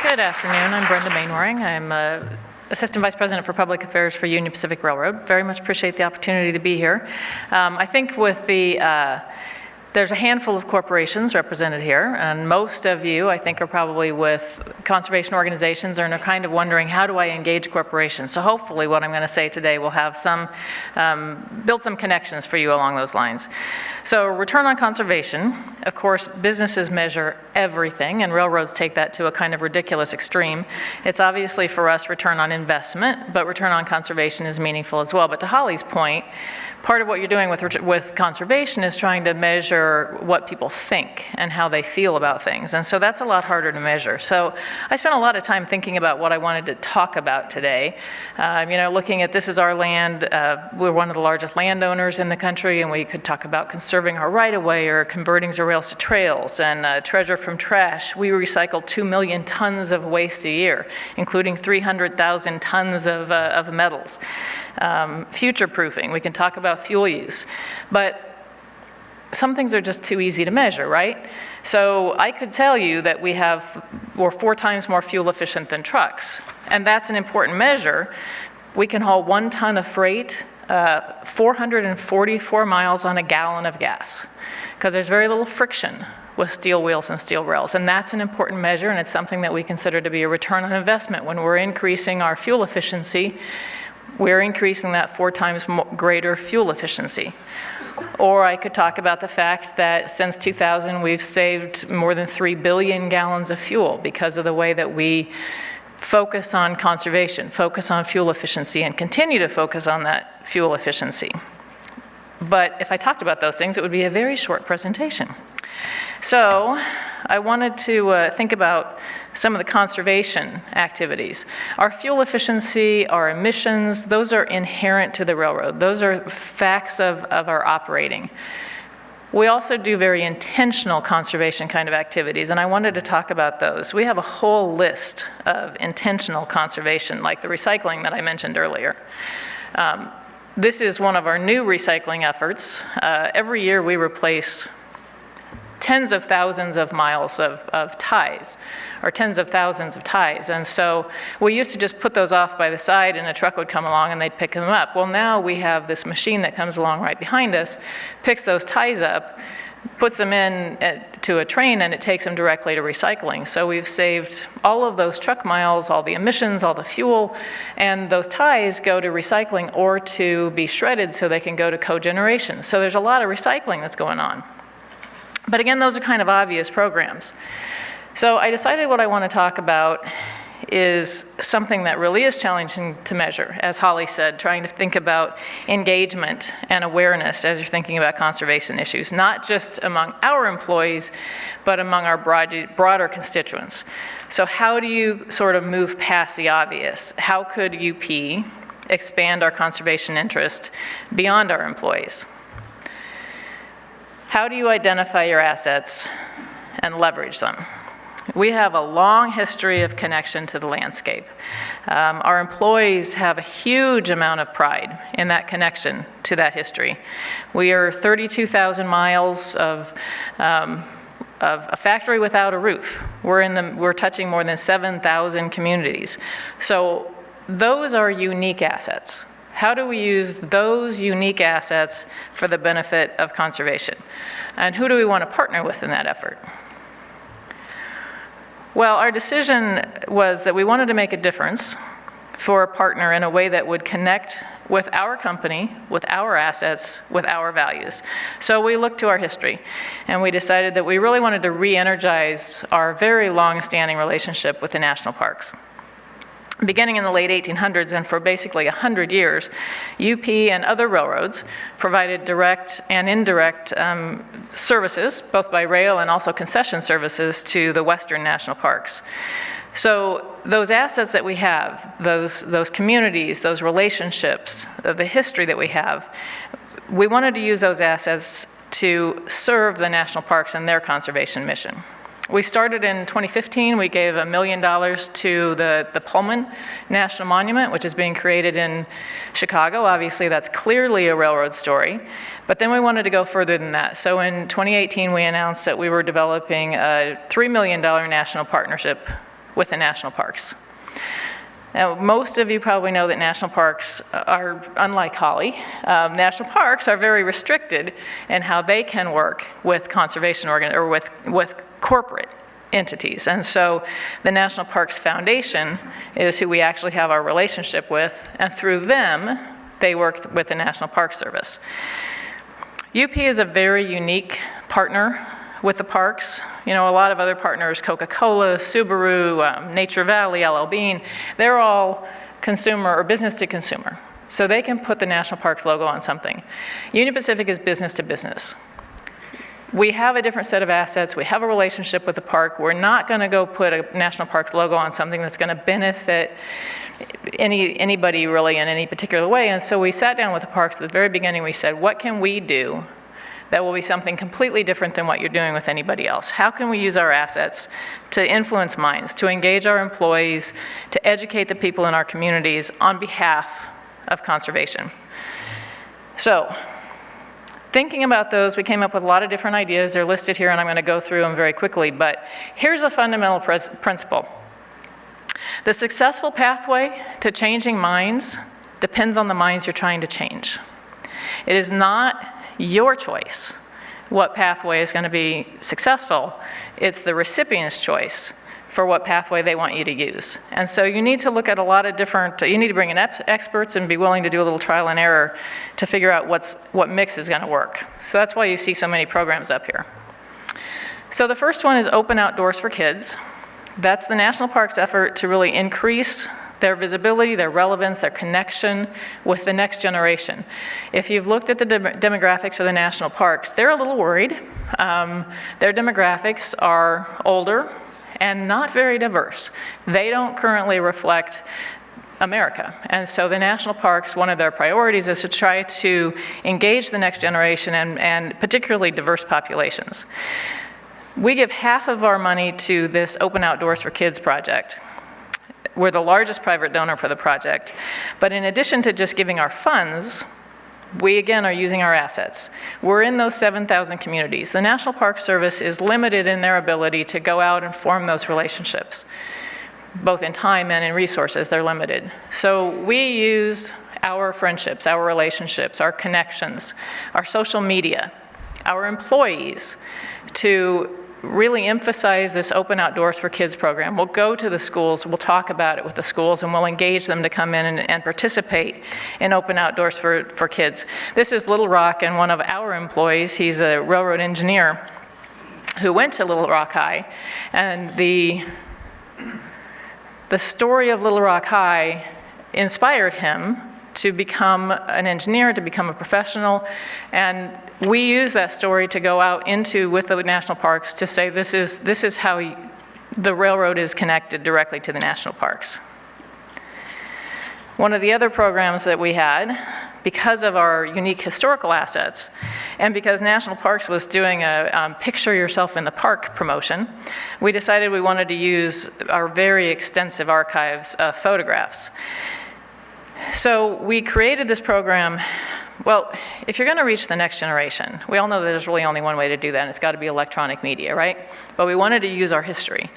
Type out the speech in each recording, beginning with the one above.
Good afternoon. I'm Brenda Mainwaring. I'm Assistant Vice President for Public Affairs for Union Pacific Railroad. Very much appreciate the opportunity to be here. I think with there's a handful of corporations represented here, and most of you, I think, are probably with conservation organizations and are kind of wondering, how do I engage corporations? So hopefully what I'm going to say today will have build some connections for you along those lines. So return on conservation, of course, businesses measure everything, and railroads take that to a kind of ridiculous extreme. It's obviously for us return on investment, but return on conservation is meaningful as well. But to Holly's point, part of what you're doing with conservation is trying to measure what people think and how they feel about things. And so that's a lot harder to measure. So I spent a lot of time thinking about what I wanted to talk about today. Looking at this is our land. We're one of the largest landowners in the country, and we could talk about conserving our right-of-way or converting our rails to trails and treasure from trash. We recycle 2 million tons of waste a year, including 300,000 tons of metals. Future-proofing, we can talk about fuel use, but some things are just too easy to measure, right? So I could tell you that we're 4 times more fuel efficient than trucks, and that's an important measure. We can haul 1 ton of freight 444 miles on a gallon of gas, because there's very little friction with steel wheels and steel rails, and that's an important measure, and it's something that we consider to be a return on investment. When we're increasing our fuel efficiency, we're increasing that 4 times greater fuel efficiency. Or I could talk about the fact that since 2000, we've saved more than 3 billion gallons of fuel because of the way that we focus on conservation, focus on fuel efficiency, and continue to focus on that fuel efficiency. But if I talked about those things, it would be a very short presentation. So I wanted to think about some of the conservation activities. Our fuel efficiency, our emissions, those are inherent to the railroad. Those are facts of our operating. We also do very intentional conservation kind of activities, and I wanted to talk about those. We have a whole list of intentional conservation, like the recycling that I mentioned earlier. This is one of our new recycling efforts. Every year we replace tens of thousands of miles of ties, or tens of thousands of ties. And so we used to just put those off by the side and a truck would come along and they'd pick them up. Well, now we have this machine that comes along right behind us, picks those ties up, puts them in to a train, and it takes them directly to recycling. So we've saved all of those truck miles, all the emissions, all the fuel, and those ties go to recycling or to be shredded so they can go to cogeneration. So there's a lot of recycling that's going on. But again, those are kind of obvious programs. So I decided what I want to talk about is something that really is challenging to measure, as Holly said, trying to think about engagement and awareness as you're thinking about conservation issues, not just among our employees, but among our broader constituents. So how do you sort of move past the obvious? How could UP expand our conservation interest beyond our employees? How do you identify your assets and leverage them? We have a long history of connection to the landscape. Our employees have a huge amount of pride in that connection to that history. We are 32,000 miles of a factory without a roof. We're touching more than 7,000 communities. So those are unique assets. How do we use those unique assets for the benefit of conservation? And who do we want to partner with in that effort? Well, our decision was that we wanted to make a difference for a partner in a way that would connect with our company, with our assets, with our values. So we looked to our history, and we decided that we really wanted to re-energize our very long-standing relationship with the national parks. Beginning in the late 1800s and for basically 100 years, UP and other railroads provided direct and indirect services, both by rail and also concession services, to the Western national parks. So those assets that we have, those communities, those relationships, the history that we have, we wanted to use those assets to serve the national parks and their conservation mission. We started in 2015. We gave $1 million to the Pullman National Monument, which is being created in Chicago. Obviously, that's clearly a railroad story. But then we wanted to go further than that. So in 2018, we announced that we were developing a $3 million national partnership with the national parks. Now, most of you probably know that national parks are, unlike Holly, national parks are very restricted in how they can work with conservation or with corporate entities. And so the National Parks Foundation is who we actually have our relationship with, and through them, they work with the National Park Service. UP is a very unique partner with the parks. You know, a lot of other partners, Coca-Cola, Subaru, Nature Valley, LL Bean, they're all consumer or business to consumer. So they can put the National Parks logo on something. Union Pacific is business to business. We have a different set of assets. We have a relationship with the park. We're not going to go put a National Parks logo on something that's going to benefit anybody really in any particular way. And so we sat down with the parks at the very beginning. We said, what can we do that will be something completely different than what you're doing with anybody else? How can we use our assets to influence minds, to engage our employees, to educate the people in our communities on behalf of conservation? So, thinking about those, we came up with a lot of different ideas. They're listed here, and I'm going to go through them very quickly. But here's a fundamental principle. The successful pathway to changing minds depends on the minds you're trying to change. It is not your choice what pathway is going to be successful. It's the recipient's choice for what pathway they want you to use. And so you need to look at a lot of different, you need to bring in experts and be willing to do a little trial and error to figure out what mix is going to work. So that's why you see so many programs up here. So the first one is Open Outdoors for Kids. That's the National Parks effort to really increase their visibility, their relevance, their connection with the next generation. If you've looked at the demographics for the national parks, they're a little worried. Their demographics are older and not very diverse. They don't currently reflect America. And so the national parks, one of their priorities is to try to engage the next generation and particularly diverse populations. We give half of our money to this Open Outdoors for Kids project. We're the largest private donor for the project. But in addition to just giving our funds, we again are using our assets. We're in those 7,000 communities. The National Park Service is limited in their ability to go out and form those relationships. Both in time and in resources, they're limited. So we use our friendships, our relationships, our connections, our social media, our employees to really emphasize this Open Outdoors for Kids program. We'll go to the schools, we'll talk about it with the schools, and we'll engage them to come in and participate in Open Outdoors for Kids. This is Little Rock, and one of our employees, he's a railroad engineer who went to Little Rock High, and the story of Little Rock High inspired him to become an engineer, to become a professional, and we use that story to go out with the national parks to say this is how the railroad is connected directly to the national parks. One of the other programs that we had, because of our unique historical assets, and because National Parks was doing a picture yourself in the park promotion, we decided we wanted to use our very extensive archives of photographs. So we created this program. Well, if you're going to reach the next generation, we all know that there's really only one way to do that, and it's got to be electronic media, right? But we wanted to use our history.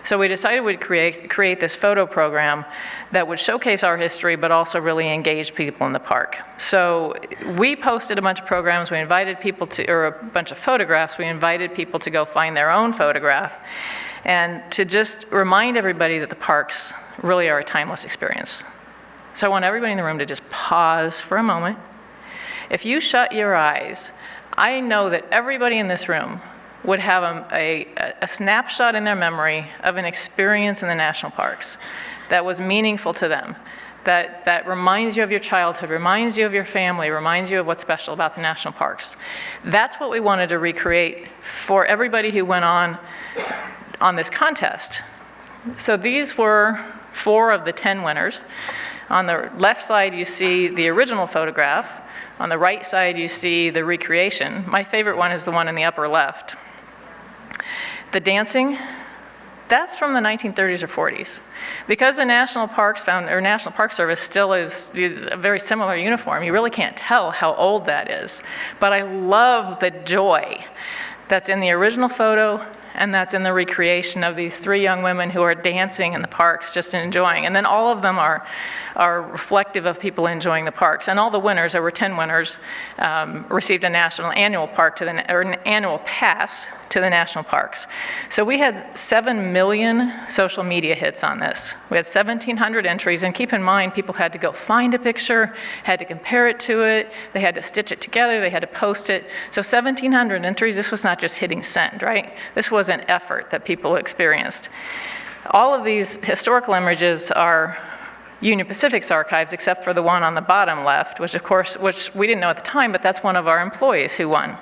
So we decided we'd create this photo program that would showcase our history, but also really engage people in the park. So we posted a bunch of programs. We invited people or a bunch of photographs. We invited people to go find their own photograph and to just remind everybody that the parks really are a timeless experience. So I want everybody in the room to just pause for a moment. If you shut your eyes, I know that everybody in this room would have a snapshot in their memory of an experience in the national parks that was meaningful to them, that reminds you of your childhood, reminds you of your family, reminds you of what's special about the national parks. That's what we wanted to recreate for everybody who went on this contest. So these were 4 of the 10 winners. On the left side, you see the original photograph. On the right side, you see the recreation. My favorite one is the one in the upper left. The dancing, that's from the 1930s or 40s. Because the National Park Service still is a very similar uniform, you really can't tell how old that is. But I love the joy that's in the original photo and that's in the recreation of these 3 young women who are dancing in the parks, just enjoying. And then all of them are reflective of people enjoying the parks. And all the winners, there were 10 winners, received a national annual an annual pass to the national parks. So we had 7 million social media hits on this. We had 1,700 entries, and keep in mind, people had to go find a picture, had to compare it to it, they had to stitch it together, they had to post it. So 1,700 entries, this was not just hitting send, right? This was an effort that people experienced. All of these historical images are Union Pacific's archives, except for the one on the bottom left, which we didn't know at the time, but that's one of our employees who won.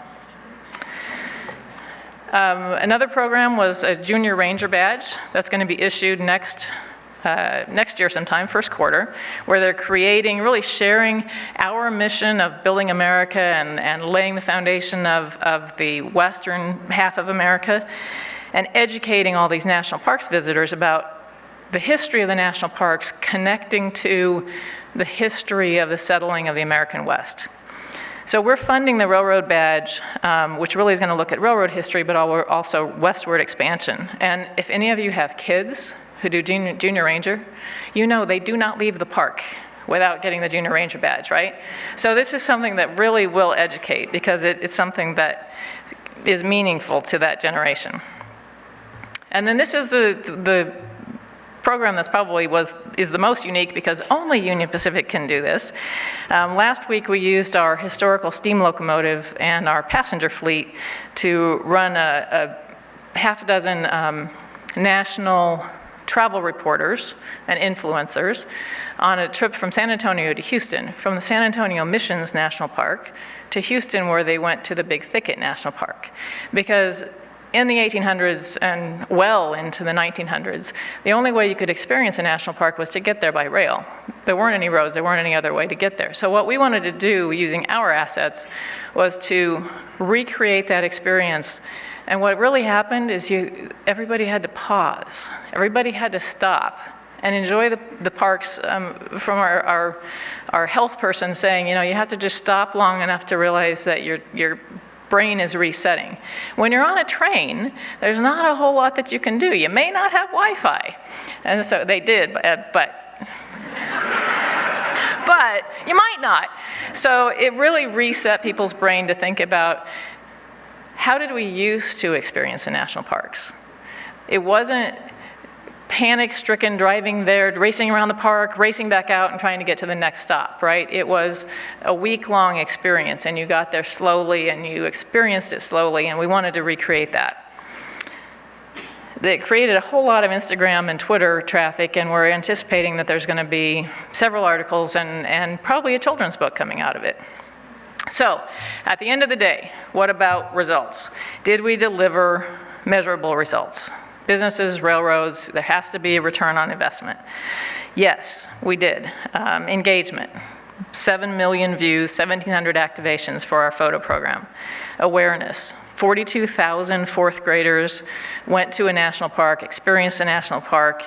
Another program was a Junior Ranger badge that's going to be issued next year sometime, first quarter, where they're creating, really sharing our mission of building America and laying the foundation of the western half of America, and educating all these national parks visitors about the history of the national parks, connecting to the history of the settling of the American West. So we're funding the Railroad Badge, which really is going to look at railroad history, but also westward expansion. And if any of you have kids who do Junior Ranger, you know they do not leave the park without getting the Junior Ranger Badge, right? So this is something that really will educate, because it's something that is meaningful to that generation. And then this is the program that's probably is the most unique, because only Union Pacific can do this. Last week we used our historical steam locomotive and our passenger fleet to run a half a dozen national travel reporters and influencers on a trip from San Antonio to Houston, from the San Antonio Missions National Park to Houston, where they went to the Big Thicket National Park. Because in the 1800s and well into the 1900s, the only way you could experience a national park was to get there by rail. There weren't any roads, there weren't any other way to get there. So what we wanted to do using our assets was to recreate that experience. And what really happened is everybody had to pause. Everybody had to stop and enjoy the parks, from our health person saying, you have to just stop long enough to realize that your brain is resetting. When you're on a train, there's not a whole lot that you can do. You may not have Wi-Fi. And so they did, but you might not. So it really reset people's brain to think about, how did we used to experience the national parks? It wasn't panic-stricken driving there, racing around the park, racing back out and trying to get to the next stop, right? It was a week-long experience, and you got there slowly and you experienced it slowly, and we wanted to recreate that. It created a whole lot of Instagram and Twitter traffic, and we're anticipating that there's going to be several articles and probably a children's book coming out of it. So, at the end of the day, what about results? Did we deliver measurable results? Businesses, railroads, there has to be a return on investment. Yes, we did. Engagement, 7 million views, 1,700 activations for our photo program. Awareness, 42,000 fourth graders went to a national park, experienced a national park,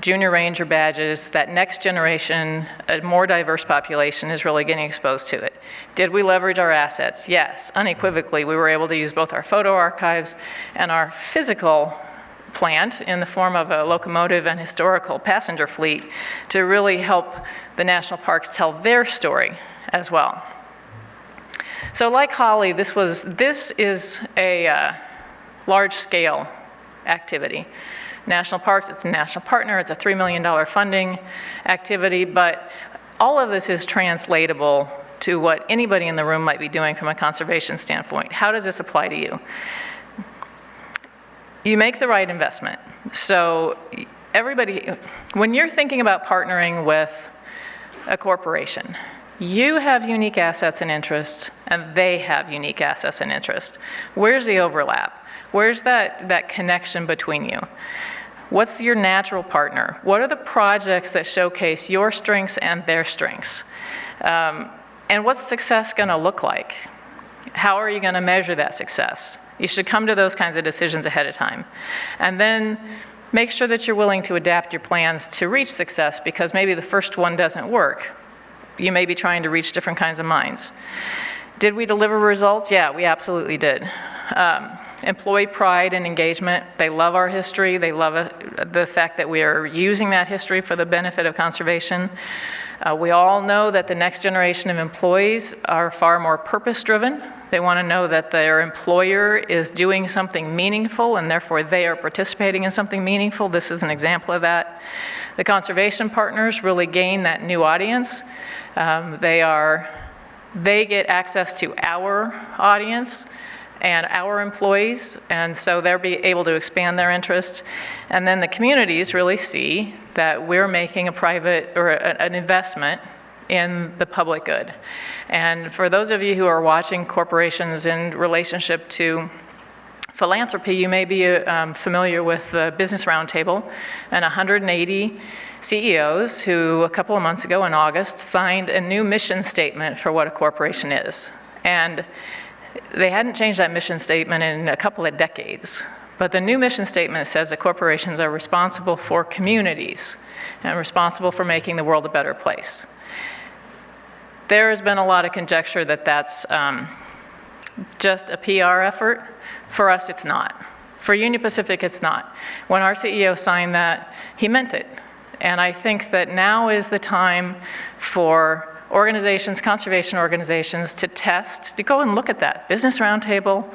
Junior Ranger badges. That next generation, a more diverse population, is really getting exposed to it. Did we leverage our assets? Yes, unequivocally. We were able to use both our photo archives and our physical plant in the form of a locomotive and historical passenger fleet to really help the national parks tell their story as well. So like Holly, this is a large-scale activity. National Parks, it's a national partner, it's a $3 million funding activity, but all of this is translatable to what anybody in the room might be doing from a conservation standpoint. How does this apply to you? You make the right investment. So everybody, when you're thinking about partnering with a corporation, you have unique assets and interests, and they have unique assets and interests. Where's the overlap? Where's that connection between you? What's your natural partner? What are the projects that showcase your strengths and their strengths? And what's success going to look like? How are you going to measure that success? You should come to those kinds of decisions ahead of time. And then make sure that you're willing to adapt your plans to reach success, because maybe the first one doesn't work. You may be trying to reach different kinds of minds. Did we deliver results? Yeah, we absolutely did. employee pride and engagement. They love our history. They love the fact that we are using that history for the benefit of conservation. We all know that the next generation of employees are far more purpose-driven. They want to know that their employer is doing something meaningful, and therefore they are participating in something meaningful. This is an example of that. The conservation partners really gain that new audience. They get access to our audience and our employees, and so they'll be able to expand their interest. And then the communities really see that we're making a private or an investment in the public good. And for those of you who are watching corporations in relationship to philanthropy, you may be familiar with the Business Roundtable and 180 CEOs who a couple of months ago in August signed a new mission statement for what a corporation is. And they hadn't changed that mission statement in a couple of decades. But the new mission statement says that corporations are responsible for communities and responsible for making the world a better place. There has been a lot of conjecture that that's just a PR effort. For us, it's not. For Union Pacific, it's not. When our CEO signed that, he meant it. And I think that now is the time for organizations, conservation organizations, to go and look at that. Business Roundtable,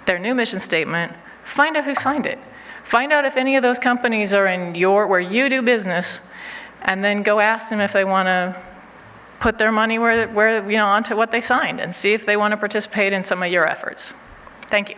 their new mission statement, find out who signed it. Find out if any of those companies are in where you do business, and then go ask them if they want to put their money onto what they signed, and see if they want to participate in some of your efforts. Thank you.